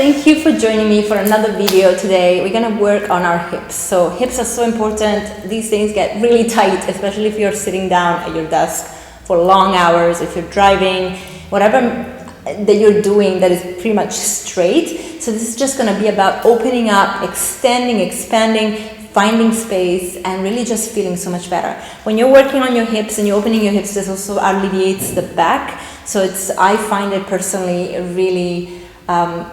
thank you for joining me for another video today. We're gonna work on our hips. So hips are so important. These things get really tight, especially if you're sitting down at your desk for long hours, if you're driving, whatever that you're doing that is pretty much straight. So this is just gonna be about opening up, extending, expanding, finding space, and really just feeling so much better. When you're working on your hips and you're opening your hips, this also alleviates the back. So I find it personally really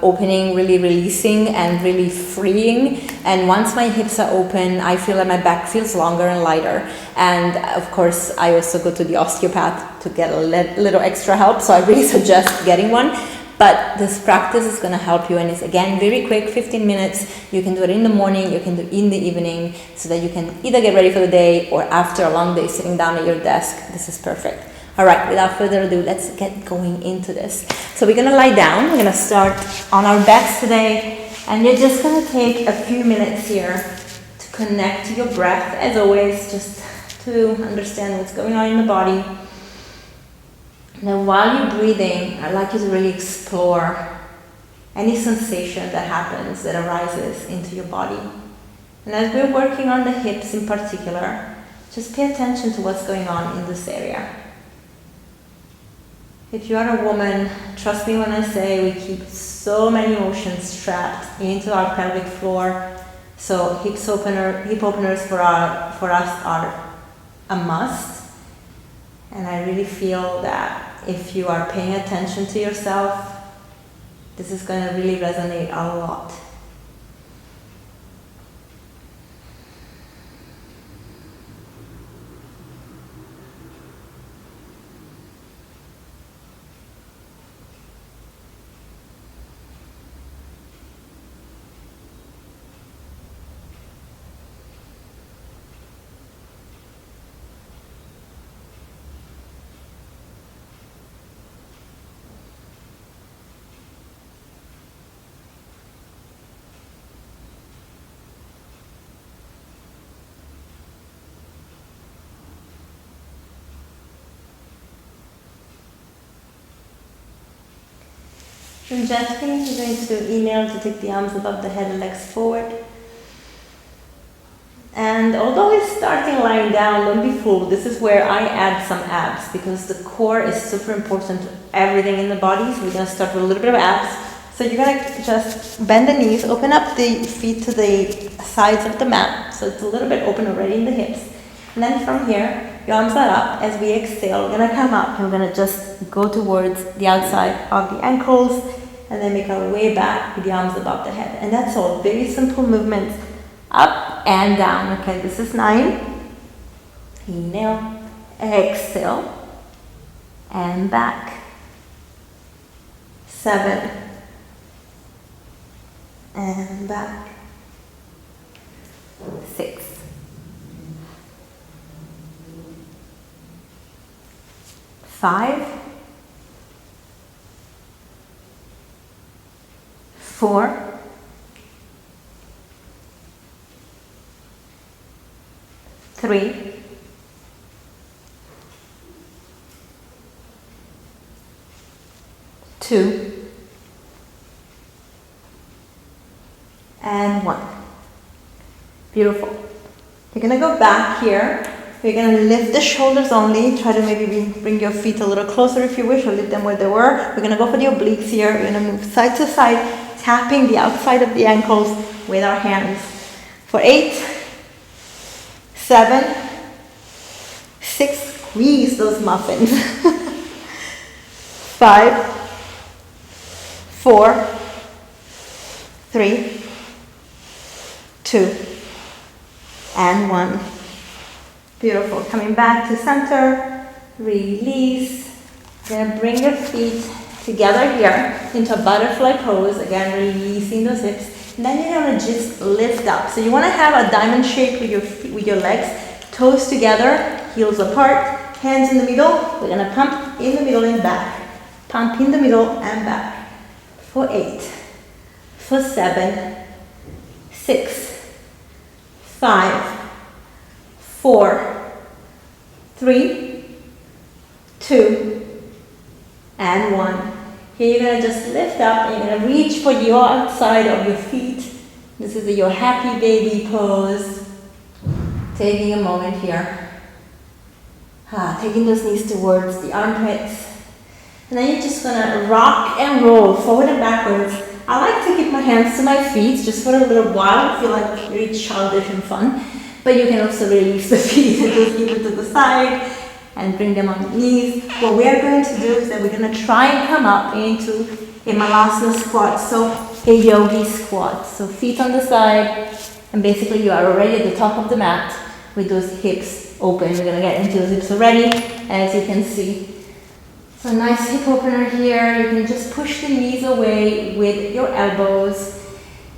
opening, really releasing, and really freeing. And once my hips are open, I feel that my back feels longer and lighter. And of course, I also go to the osteopath to get a little extra help. So I really suggest getting one. But this practice is going to help you, and it's again very quick, 15 minutes. You can do it in the morning, you can do it in the evening, so that you can either get ready for the day or after a long day sitting down at your desk. This is perfect. All right, without further ado, let's get going into this. So we're going to lie down. We're going to start on our backs today, and you're just going to take a few minutes here to connect to your breath, as always, just to understand what's going on in the body. Now, while you're breathing, I'd like you to really explore any sensation that happens, that arises into your body. And as we're working on the hips in particular, just pay attention to what's going on in this area. If you are a woman, trust me when I say we keep so many emotions trapped into our pelvic floor. So hip openers for us are a must. And I really feel that if you are paying attention to yourself, this is going to really resonate a lot. And gently, you're going to inhale to take the arms above the head and legs forward. And although it's starting lying down, don't be fooled. This is where I add some abs, because the core is super important to everything in the body. So we're going to start with a little bit of abs. So you're going to just bend the knees, open up the feet to the sides of the mat. So it's a little bit open already in the hips. And then from here, your arms are up. As we exhale, we're going to come up and we're going to just go towards the outside of the ankles and then make our way back with the arms above the head. And that's all. Very simple movements. Up and down. Okay, this is 9. Inhale, exhale, and back. 7. And back. 6. 5, 4, 3, 2, and 1. Beautiful. You're going to go back here. You're going to lift the shoulders only. Try to maybe bring your feet a little closer if you wish, or leave them where they were. We're going to go for the obliques here. We're going to move side to side, tapping the outside of the ankles with our hands. For 8, 7, 6, squeeze those muffins. 5, 4, 3, 2, and 1. Beautiful. Coming back to center, release. You're going to bring your feet together here into a butterfly pose. Again, releasing those hips. And then you're going to just lift up. So you want to have a diamond shape with your legs, toes together, heels apart, hands in the middle. We're going to pump in the middle and back. Pump in the middle and back. For 8, for 7, 6, 5, 4, 3, 2, and 1. Here you're gonna just lift up and you're gonna reach for your outside of your feet. This is your happy baby pose. Taking a moment here. Taking those knees towards the armpits. And then you're just gonna rock and roll forward and backwards. I like to keep my hands to my feet just for a little while. I feel like very childish and fun. But you can also release the feet and just keep it to the side and bring them on the knees. What we are going to do is that we're going to try and come up into a malasana squat, so a yogi squat. So feet on the side, and basically you are already at the top of the mat with those hips open. We're going to get into those hips already, as you can see. So nice hip opener here. You can just push the knees away with your elbows.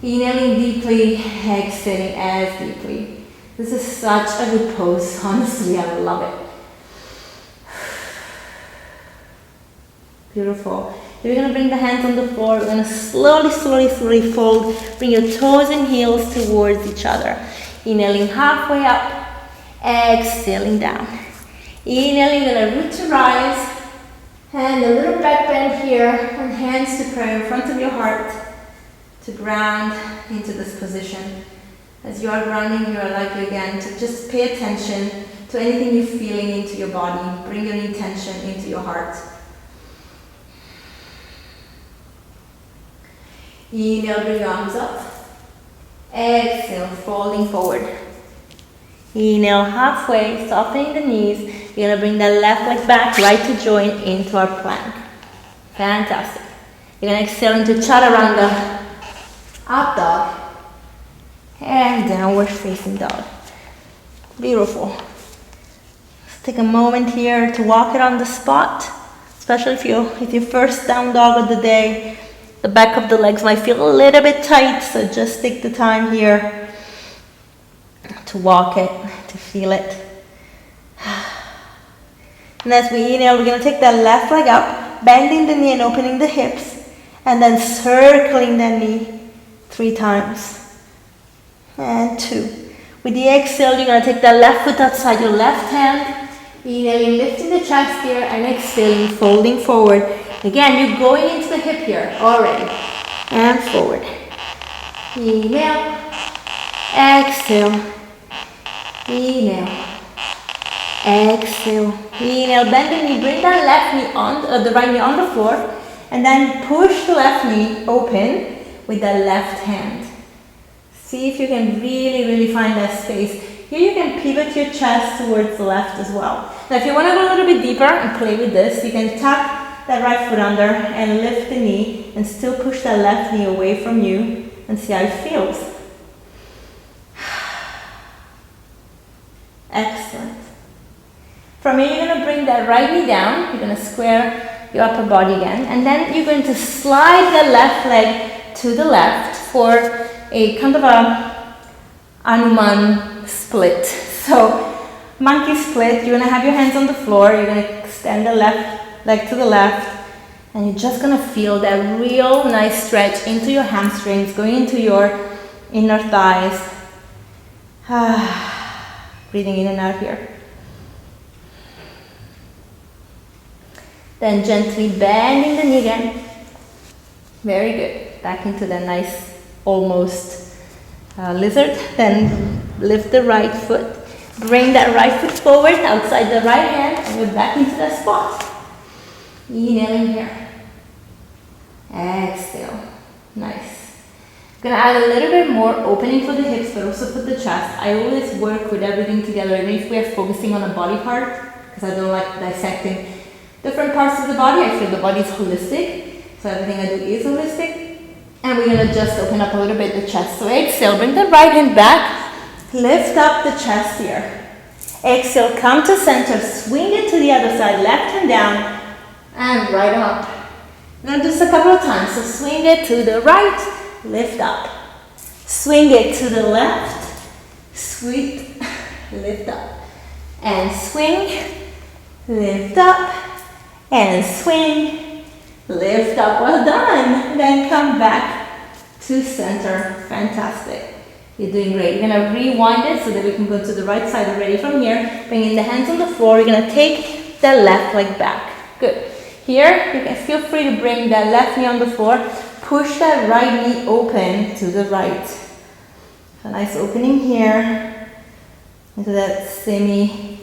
Inhaling deeply, exhaling as deeply. This is such a good pose, honestly, I love it. Beautiful. You're going to bring the hands on the floor. We're going to slowly fold. Bring your toes and heels towards each other. Inhaling halfway up, exhaling down. Inhaling, going to root to rise. And a little back bend here, and hands to prayer in front of your heart to ground into this position. As you are grounding, you are likely again to just pay attention to anything you're feeling into your body. Bring your intention into your heart. Inhale, bring your arms up. Exhale, folding forward. Inhale, halfway, softening the knees. You're going to bring the left leg back, right to join into our plank. Fantastic. You're going to exhale into chaturanga, up dog, and downward facing dog. Beautiful. Let's take a moment here to walk it on the spot, especially if it's your first down dog of the day. The back of the legs might feel a little bit tight, so just take the time here to walk it, to feel it. And as we inhale, we're going to take that left leg up, bending the knee and opening the hips, and then circling that knee 3 times. And 2. With the exhale, you're going to take that left foot outside your left hand. Inhaling, lifting the chest here, and exhaling, folding forward. Again, you're going into the hip here already. And forward. Inhale. Exhale. Inhale. Exhale. Inhale. Bend the knee. Bring that left knee on the right knee on the floor, and then push the left knee open with the left hand. See if you can really find that space. Here you can pivot your chest towards the left as well. Now if you want to go a little bit deeper and play with this, you can tuck that right foot under and lift the knee and still push that left knee away from you and see how it feels. Excellent. From here you're going to bring that right knee down. You're going to square your upper body again, and then you're going to slide the left leg to the left for a kind of a Hanuman split. So monkey split, you're going to have your hands on the floor, you're going to extend the left leg to the left, and you're just going to feel that real nice stretch into your hamstrings, going into your inner thighs. Breathing in and out here. Then gently bending the knee again. Very good. Back into that nice almost lizard. Then lift the right foot. Bring that right foot forward outside the right hand, and we're back into that spot. Inhaling here. Exhale. Nice. I'm going to add a little bit more opening for the hips, but also for the chest. I always work with everything together, even if we're focusing on a body part, because I don't like dissecting different parts of the body. I feel the body is holistic, so everything I do is holistic. And we're going to just open up a little bit the chest. So exhale, bring the right hand back, lift up the chest here. Exhale, come to center, swing it to the other side, left hand down, and right up. I'm going to do this a couple of times. So swing it to the right, lift up. Swing it to the left, sweep, lift up. And swing, lift up, and swing, lift up. Well done. Then come back to center. Fantastic. You're doing great. You're going to rewind it so that we can go to the right side already from here. Bringing the hands on the floor. You're going to take the left leg back. Good. Here, you can feel free to bring that left knee on the floor. Push that right knee open to the right. A nice opening here into that semi-lizard.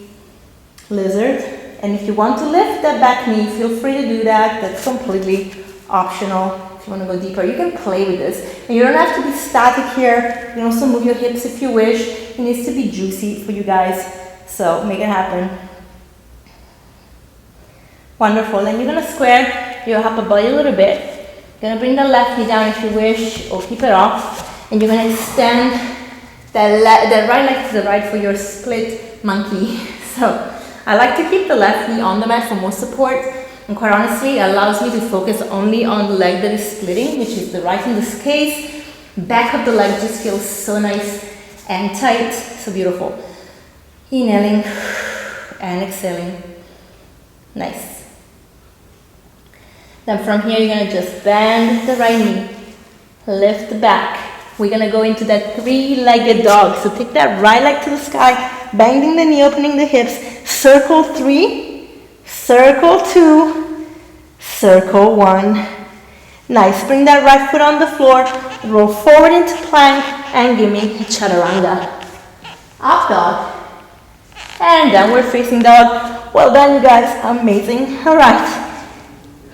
And if you want to lift that back knee, feel free to do that. That's completely optional. If you want to go deeper, you can play with this. And you don't have to be static here. You can also move your hips if you wish. It needs to be juicy for you guys. So make it happen. Wonderful. Then you're going to square your upper body a little bit. You're going to bring the left knee down if you wish, or keep it off. And you're going to extend that right leg to the right for your split monkey. So I like to keep the left knee on the mat for more support. And quite honestly, it allows me to focus only on the leg that is splitting, which is the right in this case. Back of the leg just feels so nice and tight. So beautiful. Inhaling and exhaling. Nice. Then from here, you're going to just bend the right knee, lift the back. We're going to go into that three-legged dog. So take that right leg to the sky, bending the knee, opening the hips. Circle 3, circle 2, circle 1. Nice. Bring that right foot on the floor, roll forward into plank, and give me chaturanga. Up dog, and downward facing dog. Well done, you guys. Amazing. All right.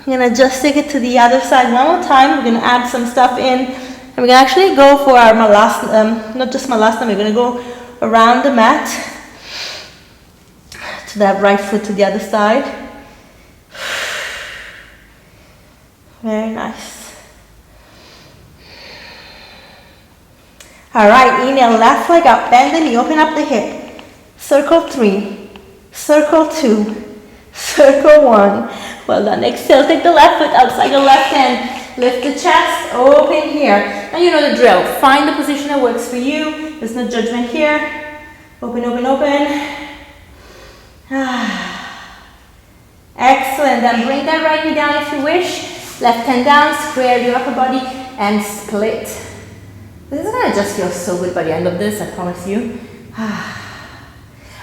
I'm going to just take it to the other side one more time. We're going to add some stuff in. And we're going to actually go for our malasana, not just malasana, we're going to go around the mat to that right foot to the other side. Very nice. All right, inhale, left leg up, bend the knee, open up the hip. Circle 3, circle 2, circle 1. Well done. Exhale, take the left foot outside the left hand. Lift the chest, open here. Now you know the drill. Find the position that works for you. There's no judgment here. Open, open, open. Excellent. Then bring that right knee down if you wish. Left hand down, square your upper body, and split. This is going to just feel so good by the end of this, I promise you.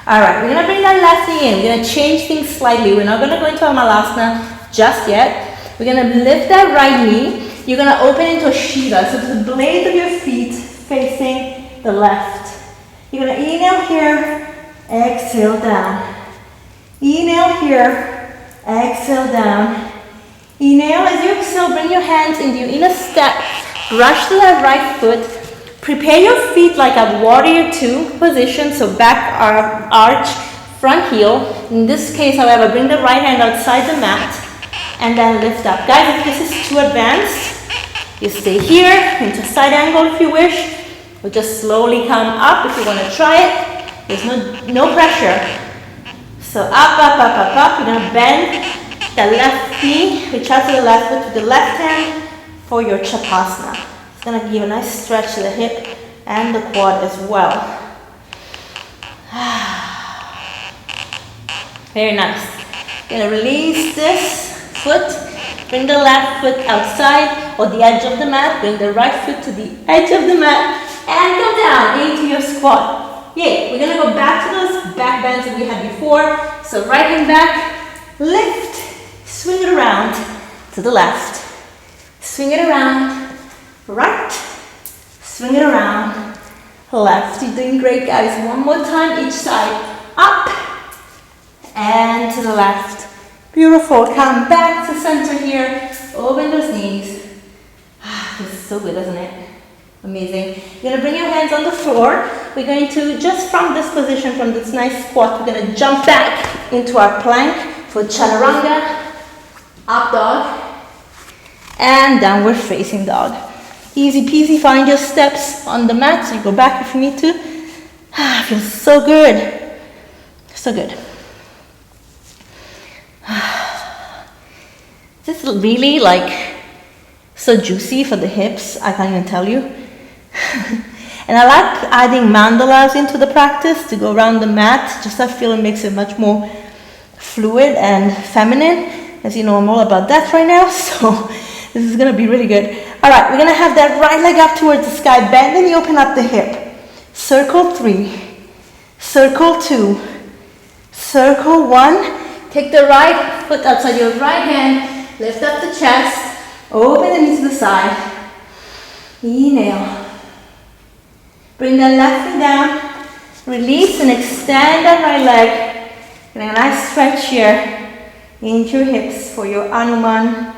Alright, we're going to bring that left knee in. We're going to change things slightly. We're not going to go into a malasana just yet. We're going to lift that right knee. You're going to open into a Shiva. So the blades of your feet facing the left. You're going to inhale here, exhale down. Inhale here, exhale down. Inhale, as you exhale, bring your hands into your inner step. Brush to that right foot. Prepare your feet like a warrior 2 position, so back arch, front heel. In this case, however, bring the right hand outside the mat and then lift up. Guys, if this is too advanced, you stay here into side angle if you wish. Or just slowly come up if you want to try it. There's no pressure. So up, up, up, up, up. You're going to bend the left knee, reach out to the left foot with the left hand for your Chapasana. It's going to give a nice stretch to the hip and the quad as well. Very nice. Going to release this foot. Bring the left foot outside or the edge of the mat. Bring the right foot to the edge of the mat and go down into your squat. Yay. We're going to go back to those back bends that we had before. So right hand back, lift, swing it around to the left. Swing it around. Right, swing it around, left. You're doing great, guys. One more time, each side. Up and to the left. Beautiful. Come back to center here. Open those knees. Feels so good, doesn't it? Amazing. You're going to bring your hands on the floor. We're going to, just from this position, from this nice squat, we're going to jump back into our plank for chaturanga, up dog, and downward facing dog. Easy peasy, find your steps on the mat, so you go back if you need to. Feels so good. So good. This is really so juicy for the hips, I can't even tell you. And I like adding mandalas into the practice to go around the mat, just I feel it makes it much more fluid and feminine. As you know, I'm all about that right now, so this is going to be really good. All right, we're going to have that right leg up towards the sky. Bend and you open up the hip. Circle 3, circle 2, circle 1. Take the right foot outside your right hand, lift up the chest, open the knee to the side. Inhale. Bring the left knee down, release and extend that right leg. Getting a nice stretch here into your hips for your Hanuman.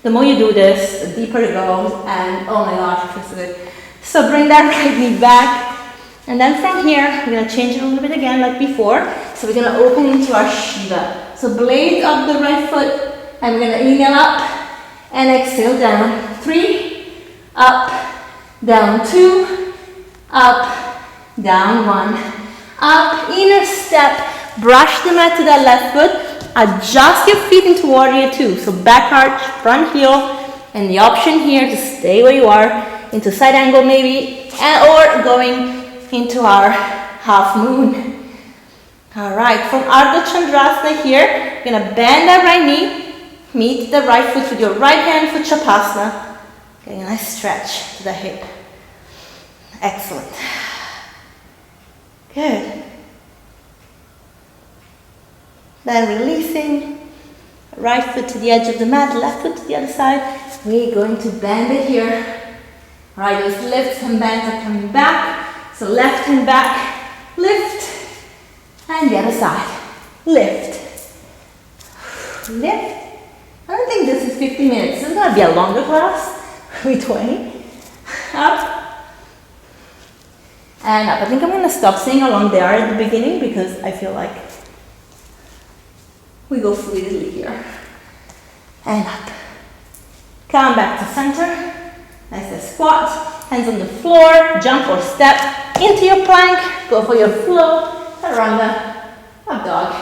The more you do this, the deeper it goes, and oh my gosh, it feels so good. So bring that right knee back. And then from here, we're going to change it a little bit again like before. So we're going to open into our Shiva. So blade up the right foot, and we're going to inhale up and exhale down. 3, up, down 2, up, down 1. Up, inner step, brush the mat to that left foot. Adjust your feet into warrior 2. So back arch, front heel, and the option here to stay where you are, into side angle maybe, or going into our half moon. All right, from Ardha Chandrasana here, you're gonna bend that right knee, meet the right foot with your right hand for Chapasana. Getting a nice stretch to the hip. Excellent. Good. Then releasing, right foot to the edge of the mat, left foot to the other side. We're going to bend it here. All right, those lifts and bends are coming back. So left hand back, lift, and the other side, lift, lift. I don't think this is 50 minutes. This is going to be a longer class, maybe 20. Up, and up. I think I'm going to stop saying how long they are at the beginning because I feel like we go fluidly here. And up. Come back to center. Nice and squat. Hands on the floor. Jump or step into your plank. Go for your flow. Chaturanga. Up dog.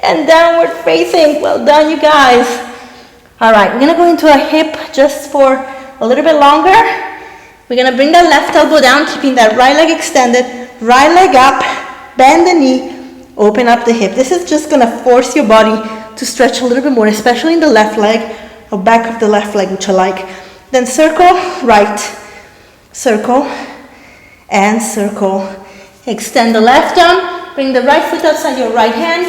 And downward facing. Well done, you guys. All right, we're going to go into a hip just for a little bit longer. We're going to bring the left elbow down, keeping that right leg extended. Right leg up. Bend the knee. Open up the hip. This is just going to force your body to stretch a little bit more, especially in the left leg or back of the left leg, which I like. Then circle, right, circle, and circle. Extend the left arm, bring the right foot outside your right hand,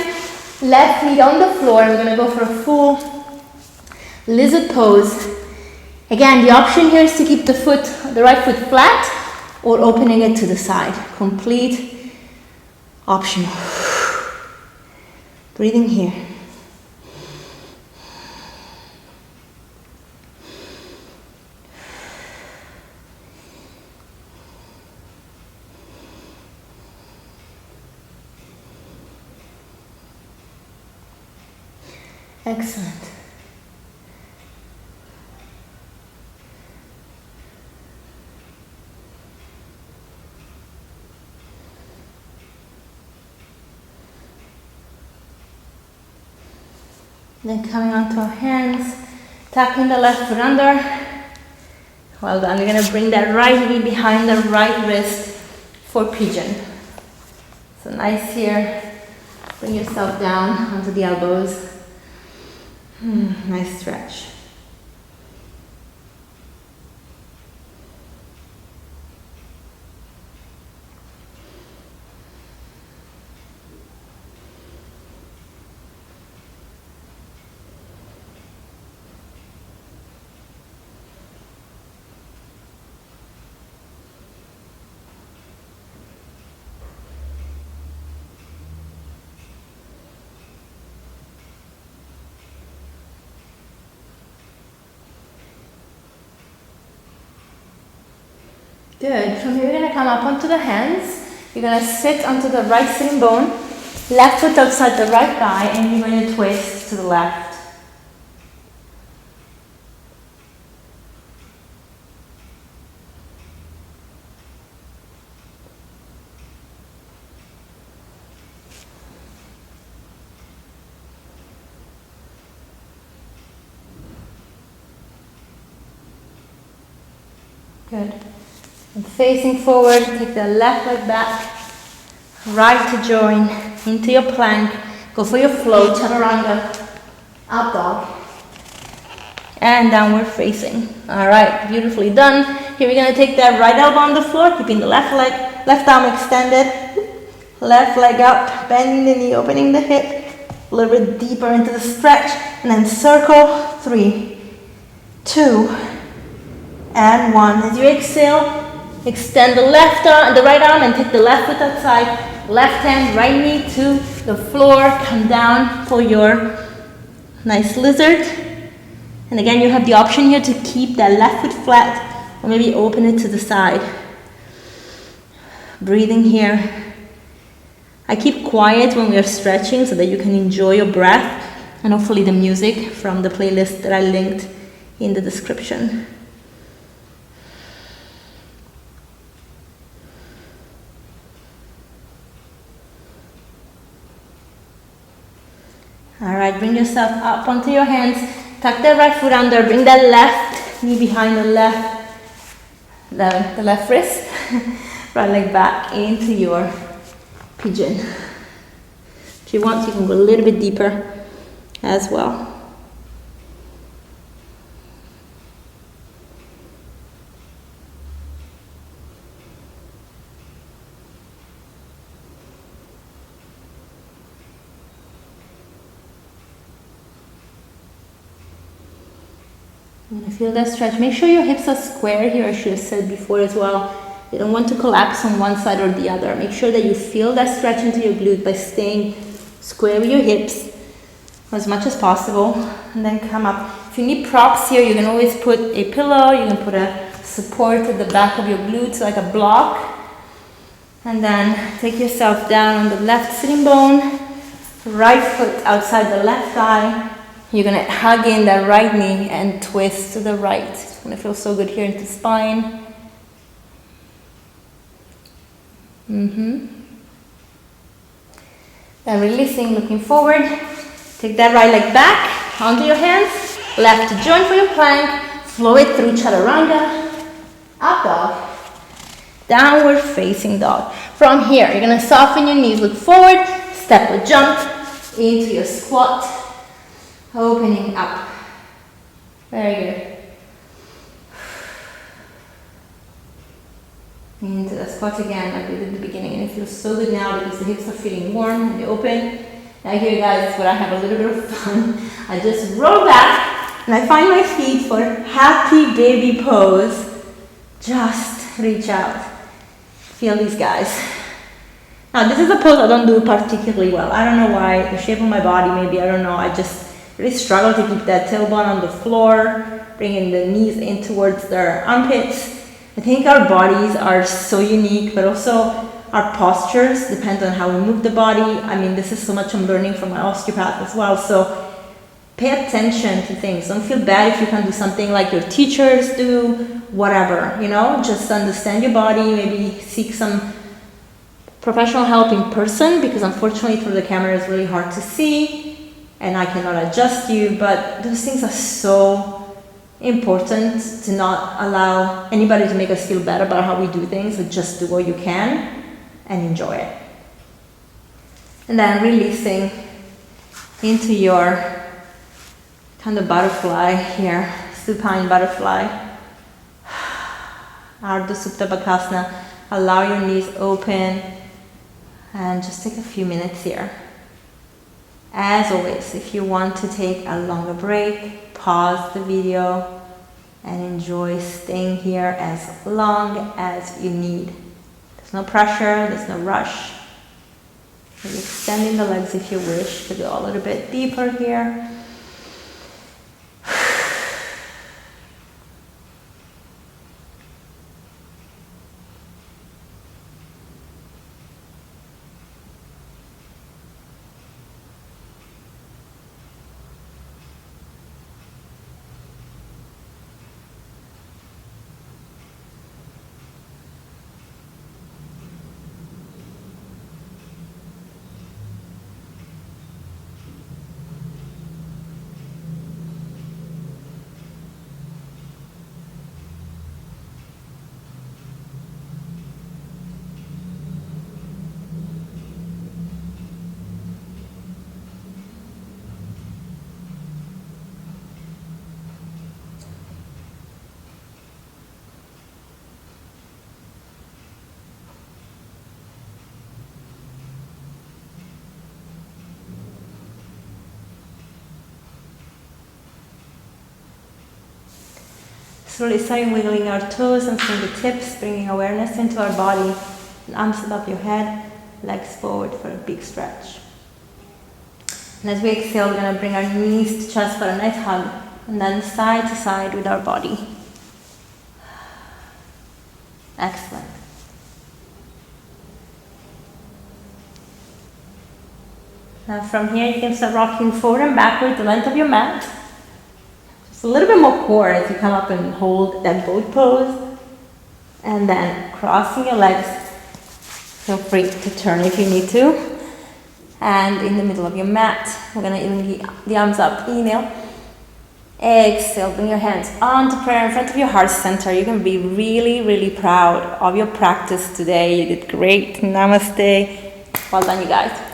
left knee on the floor. We're going to go for a full lizard pose. Again, the option here is to keep the right foot flat or opening it to the side. Complete optional. Breathing here. Excellent. Then coming onto our hands, tucking the left foot under. Well done. We're going to bring that right knee behind the right wrist for pigeon. So nice here. Bring yourself down onto the elbows. Nice stretch. Good. From here, you're going to come up onto the hands. You're going to sit onto the right sitting bone, left foot outside the right thigh, and you're going to twist to the left. Good. And facing forward, take the left leg back, right to join into your plank. Go for your flow, chaturanga, up dog, and downward facing. All right, beautifully done. Here we're gonna take that right elbow on the floor, keeping the left arm extended. Left leg up, bending the knee, opening the hip, a little bit deeper into the stretch, and then circle. 3, 2, and 1. As you exhale, extend the right arm and take the left foot outside. Left hand, right knee to the floor. Come down for your nice lizard. And again, you have the option here to keep that left foot flat or maybe open it to the side. Breathing here. I keep quiet when we are stretching so that you can enjoy your breath and hopefully the music from the playlist that I linked in the description. All right, bring yourself up onto your hands. Tuck the right foot under. Bring that left knee behind the left wrist. Right leg back into your pigeon. If you want, you can go a little bit deeper as well. You're gonna feel that stretch. Make sure your hips are square here. I should have said before as well. You don't want to collapse on one side or the other. Make sure that you feel that stretch into your glute by staying square with your hips as much as possible. And then come up. If you need props here, you can always put a pillow. You can put a support at the back of your glutes, like a block. And then take yourself down on the left sitting bone. Right foot outside the left thigh. You're gonna hug in that right knee and twist to the right. It's gonna feel so good here into the spine. Then releasing, looking forward. Take that right leg back onto your hands. Left joint for your plank. Flow it through chaturanga. Up dog. Downward facing dog. From here, you're gonna soften your knees, look forward. Step or jump into your squat. Opening up. Very good. Into the squat again, like we did at the beginning. And it feels so good now because the hips are feeling warm and they open. Now here, guys, is where I have a little bit of fun. I just roll back and I find my feet for happy baby pose. Just reach out. Feel these guys. Now, this is a pose I don't do particularly well. I don't know why. The shape of my body, maybe, I don't know. I just really struggle to keep that tailbone on the floor, bringing the knees in towards their armpits. I think our bodies are so unique, but also our postures depend on how we move the body. I mean, this is so much I'm learning from my osteopath as well. So pay attention to things. Don't feel bad if you can do something like your teachers do, whatever, you know, just understand your body, maybe seek some professional help in person, because unfortunately through the camera it's really hard to see and I cannot adjust you, but those things are so important to not allow anybody to make us feel bad about how we do things, so just do what you can and enjoy it. And then releasing into your kind of butterfly here, supine butterfly. Ardha Supta Bakasana. Allow your knees open and just take a few minutes here. As always, if you want to take a longer break, pause the video and enjoy staying here as long as you need. There's no pressure, there's no rush. Maybe extending the legs if you wish to go a little bit deeper here. Slowly starting wiggling our toes and fingertips, bringing awareness into our body. And arms above your head, legs forward for a big stretch. And as we exhale, we're going to bring our knees to chest for a nice hug. And then side to side with our body. Excellent. Now from here, you can start rocking forward and backward the length of your mat. Just a little bit more core as you come up and hold that boat pose. And then crossing your legs. Feel free to turn if you need to. And in the middle of your mat, we're going to elongate the arms up. Inhale. Exhale, bring your hands onto prayer in front of your heart center. You can be really, really proud of your practice today. You did great. Namaste. Well done, you guys.